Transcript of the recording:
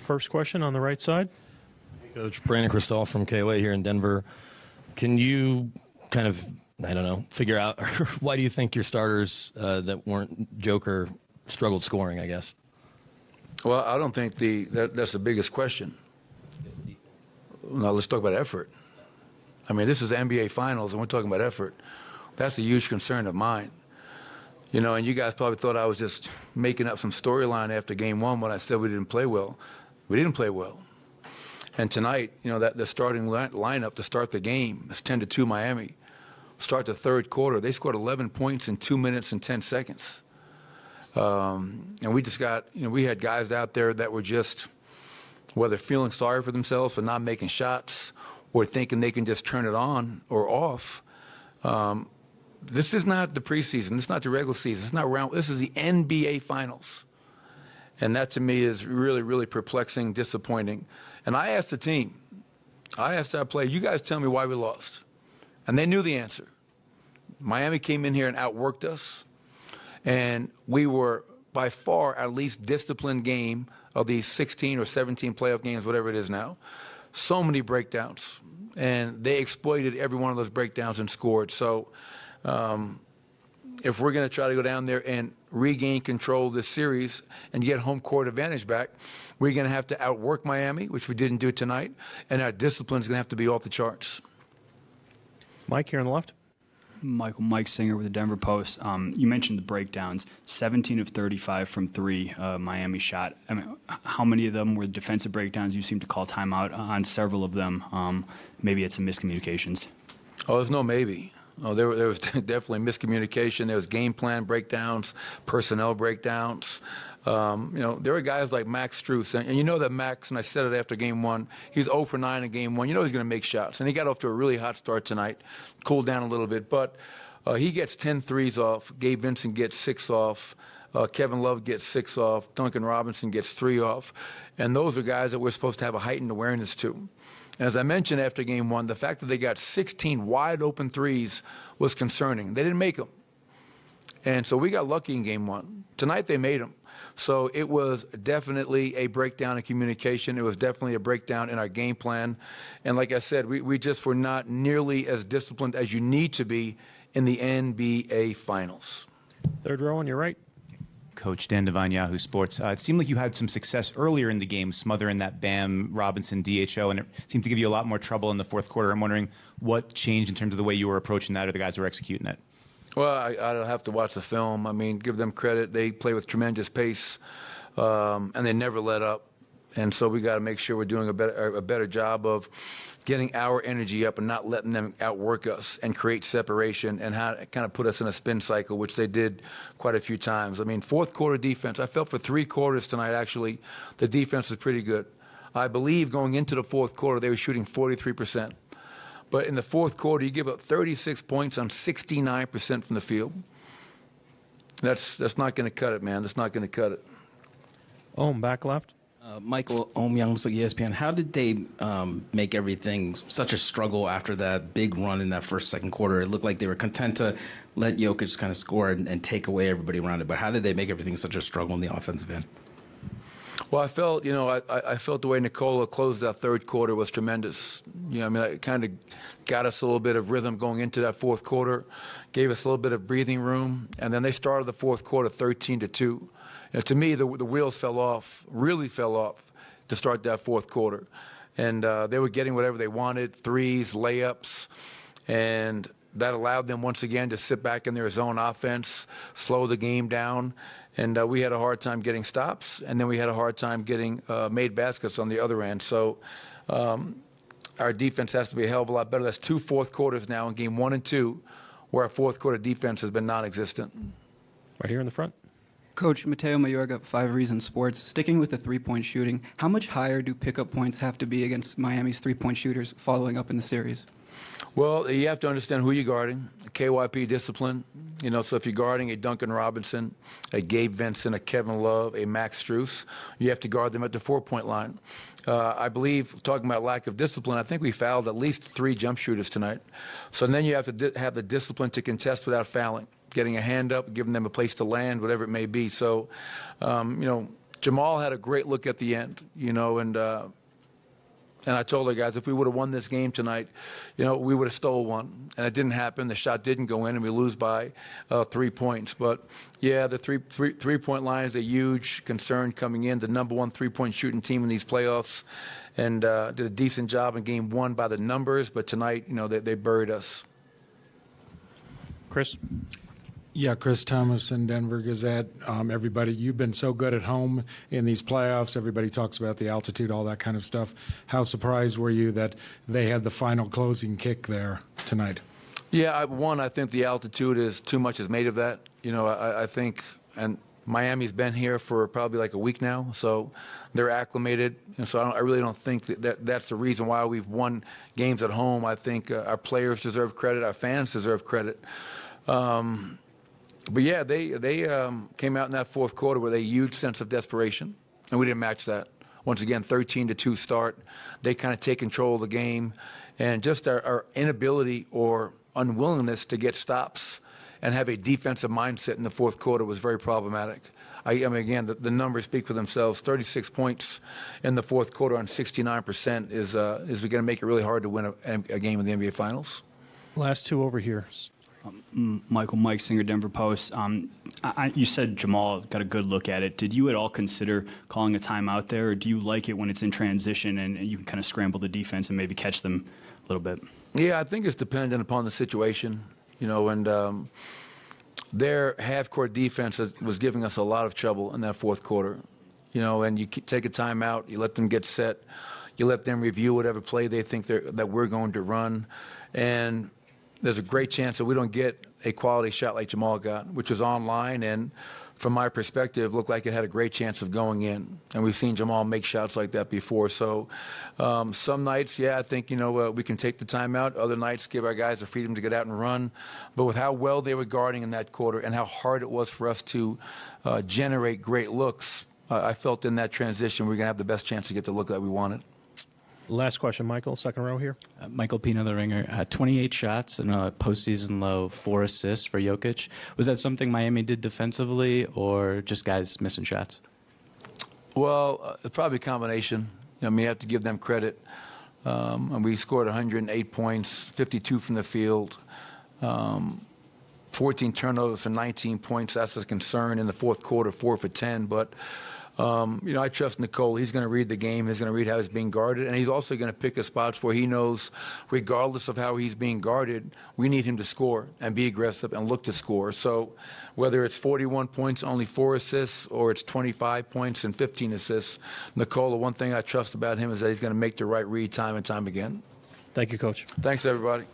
First question on the right side. Hey, Coach. Brandon Cristal from KOA here in Denver. Can you kind of, I don't know, figure out why do you think your starters that weren't Joker struggled scoring, I guess? Well, I don't think that's the biggest question. Now, let's talk about effort. I mean, this is the NBA Finals, and we're talking about effort. That's a huge concern of mine. You know, and you guys probably thought I was just making up some storyline after Game 1 when I said we didn't play well. We didn't play well. And tonight, you know, that the starting lineup to start the game is 10-2 Miami. Start the third quarter. They scored 11 points in 2 minutes and 10 seconds. And we just got, you know, we had guys out there that were just, whether feeling sorry for themselves for not making shots or thinking they can just turn it on or off. This is not the preseason. This is not the regular season. It's not round. This is the NBA Finals. And that, to me, is really, really perplexing, disappointing. And I asked the team, I asked our players, you guys tell me why we lost. And they knew the answer. Miami came in here and outworked us. And we were, by far, our least disciplined game of these 16 or 17 playoff games, whatever it is now. So many breakdowns. And they exploited every one of those breakdowns and scored. So if we're going to try to go down there and regain control of this series and get home court advantage back, we're going to have to outwork Miami, which we didn't do tonight, and our discipline is going to have to be off the charts. Mike here on the left. Mike Singer with the Denver Post. You mentioned the breakdowns. 17 of 35 from three, Miami shot. I mean, how many of them were defensive breakdowns? You seem to call timeout on several of them. Maybe it's some miscommunications. Oh, there's no maybe. Oh, there was definitely miscommunication. There was game plan breakdowns, personnel breakdowns. You know, there were guys like Max Strus, and you know that Max, and I said it after Game 1, he's 0 for 9 in Game 1. You know he's going to make shots, and he got off to a really hot start tonight, cooled down a little bit, but he gets 10 threes off. Gabe Vincent gets 6 off. Kevin Love gets 6 off. Duncan Robinson gets 3 off. And those are guys that we're supposed to have a heightened awareness to. As I mentioned after Game 1, the fact that they got 16 wide-open threes was concerning. They didn't make them. And so we got lucky in Game 1. Tonight they made them. So it was definitely a breakdown in communication. It was definitely a breakdown in our game plan. And like I said, we just were not nearly as disciplined as you need to be in the NBA Finals. Third row on your right. Coach Dan Devine, Yahoo Sports. It seemed like you had some success earlier in the game, smothering that Bam Robinson DHO, and it seemed to give you a lot more trouble in the fourth quarter. I'm wondering what changed in terms of the way you were approaching that or the guys who were executing it. Well, I'll have to watch the film. I mean, give them credit. They play with tremendous pace, and they never let up. And so we got to make sure we're doing a better job of getting our energy up and not letting them outwork us and create separation and how kind of put us in a spin cycle, which they did quite a few times. I mean, fourth quarter defense, I felt for 3 quarters tonight, actually, the defense was pretty good. I believe going into the fourth quarter, they were shooting 43%. But in the fourth quarter, you give up 36 points on 69% from the field. That's not going to cut it, man. That's not going to cut it. Back left. Michael Young, ESPN. How did they make everything such a struggle after that big run in that second quarter? It looked like they were content to let Jokic kind of score and take away everybody around it. But how did they make everything such a struggle in the offensive end? Well, I felt, you know, I felt the way Nikola closed that third quarter was tremendous. You know, I mean, it kind of got us a little bit of rhythm going into that fourth quarter, gave us a little bit of breathing room, and then they started the fourth quarter 13-2. You know, to me, the wheels fell off, really fell off to start that fourth quarter. And they were getting whatever they wanted, threes, layups, and that allowed them once again to sit back in their zone offense, slow the game down. And we had a hard time getting stops, and then we had a hard time getting made baskets on the other end. So our defense has to be a hell of a lot better. That's 2 fourth quarters now in Game 1 and 2 where our fourth quarter defense has been non-existent. Right here in the front. Coach Mateo Mayorga, 5 Reasons Sports. Sticking with the three-point shooting, how much higher do pickup points have to be against Miami's three-point shooters following up in the series? Well, you have to understand who you're guarding. KYP discipline. You know, so if you're guarding a Duncan Robinson, a Gabe Vincent, a Kevin Love, a Max Strus, you have to guard them at the 4-point line. I believe, talking about lack of discipline, I think we fouled at least 3 jump shooters tonight. So then you have to have the discipline to contest without fouling, getting a hand up, giving them a place to land, whatever it may be. So, you know, Jamal had a great look at the end, and I told the guys, if we would have won this game tonight, we would have stole one. And it didn't happen. The shot didn't go in, and we lose by 3 points. But, yeah, the three-point line is a huge concern coming in. The number one three-point shooting team in these playoffs, and did a decent job in game one by the numbers. But tonight, they buried us. Chris? Yeah, Chris Thomas in Denver Gazette. Everybody, you've been so good at home in these playoffs. Everybody talks about the altitude, all that kind of stuff. How surprised were you that they had the final closing kick there tonight? Yeah, I think the altitude is too much is made of that. I think, and Miami's been here for probably like a week now, so they're acclimated. And so I really don't think that's the reason why we've won games at home. I think our players deserve credit, our fans deserve credit. But yeah, they came out in that fourth quarter with a huge sense of desperation, and we didn't match that. Once again, 13-2 start. They kind of take control of the game, and just our inability or unwillingness to get stops and have a defensive mindset in the fourth quarter was very problematic. I mean, again, the numbers speak for themselves. 36 points in the fourth quarter on 69% is going to make it really hard to win a game in the NBA Finals. Last two over here. Mike Singer, Denver Post. You said Jamal got a good look at it. Did you at all consider calling a timeout there, or do you like it when it's in transition and you can kind of scramble the defense and maybe catch them a little bit? Yeah, I think it's dependent upon the situation, and their half-court defense was giving us a lot of trouble in that fourth quarter, and you take a timeout, you let them get set, you let them review whatever play they think that we're going to run, and there's a great chance that we don't get a quality shot like Jamal got, which was online and, from my perspective, looked like it had a great chance of going in. And we've seen Jamal make shots like that before. So some nights, yeah, I think, we can take the timeout. Other nights, give our guys the freedom to get out and run. But with how well they were guarding in that quarter and how hard it was for us to generate great looks, I felt in that transition we were going to have the best chance to get the look that we wanted. Last question, Michael, second row here. Michael Pina, The Ringer. 28 shots and a postseason low, 4 assists for Jokic. Was that something Miami did defensively or just guys missing shots? Well, probably a combination. You have to give them credit. And we scored 108 points, 52 from the field, 14 turnovers for 19 points. That's a concern in the fourth quarter, 4 for 10. But I trust Nicole. He's going to read the game. He's going to read how he's being guarded. And he's also going to pick his spots where he knows, regardless of how he's being guarded, we need him to score and be aggressive and look to score. So whether it's 41 points, only 4 assists, or it's 25 points and 15 assists, Nicole, the one thing I trust about him is that he's going to make the right read time and time again. Thank you, Coach. Thanks, everybody.